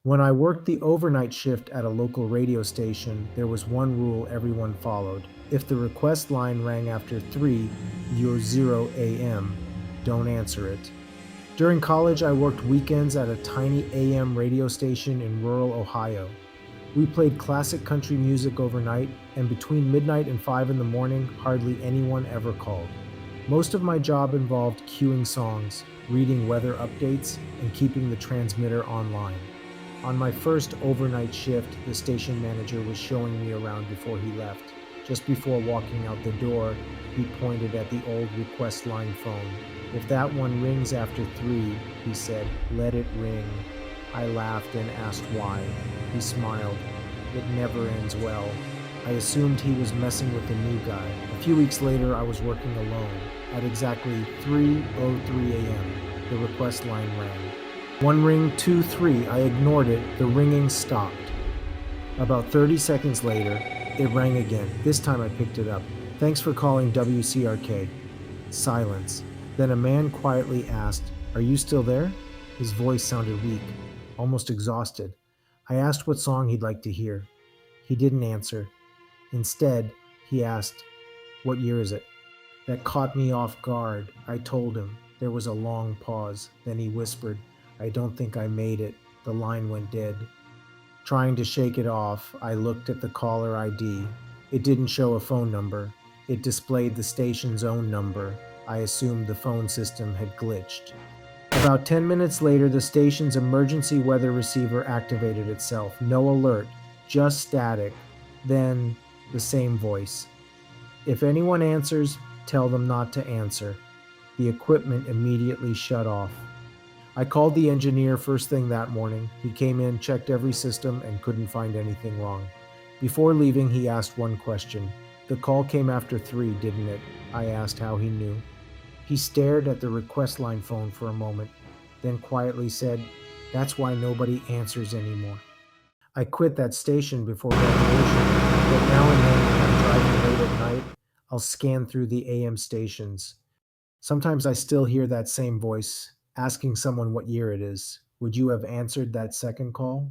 When I worked the overnight shift at a local radio station, there was one rule everyone followed. If the request line rang after 3:00 a.m., don't answer it. During college, I worked weekends at a tiny AM radio station in rural Ohio. We played classic country music overnight, and between midnight and 5 in the morning, hardly anyone ever called. Most of my job involved queuing songs, reading weather updates, and keeping the transmitter online. On my first overnight shift, the station manager was showing me around before he left. Just before walking out the door, he pointed at the old request line phone. If that one rings after 3, he said, let it ring. I laughed and asked why. He smiled. It never ends well. I assumed he was messing with the new guy. A few weeks later, I was working alone. At exactly 3:03 a.m., the request line rang. One ring, two, three. I ignored it. The ringing stopped. About 30 seconds later, it rang again. This time I picked it up. Thanks for calling WCRK. Silence. Then a man quietly asked, are you still there? His voice sounded weak, almost exhausted. I asked what song he'd like to hear. He didn't answer. Instead, he asked, what year is it? That caught me off guard. I told him. There was a long pause. Then he whispered, I don't think I made it. The line went dead. Trying to shake it off, I looked at the caller ID. It didn't show a phone number. It displayed the station's own number. I assumed the phone system had glitched. About 10 minutes later, the station's emergency weather receiver activated itself. No alert, just static. Then, the same voice. If anyone answers, tell them not to answer. The equipment immediately shut off. I called the engineer first thing that morning. He came in, checked every system, and couldn't find anything wrong. Before leaving, he asked one question. The call came after 3, didn't it? I asked how he knew. He stared at the request line phone for a moment, then quietly said, that's why nobody answers anymore. I quit that station before graduation, but now and then when I'm driving late at night, I'll scan through the AM stations. Sometimes I still hear that same voice asking someone what year it is. Would you have answered that second call?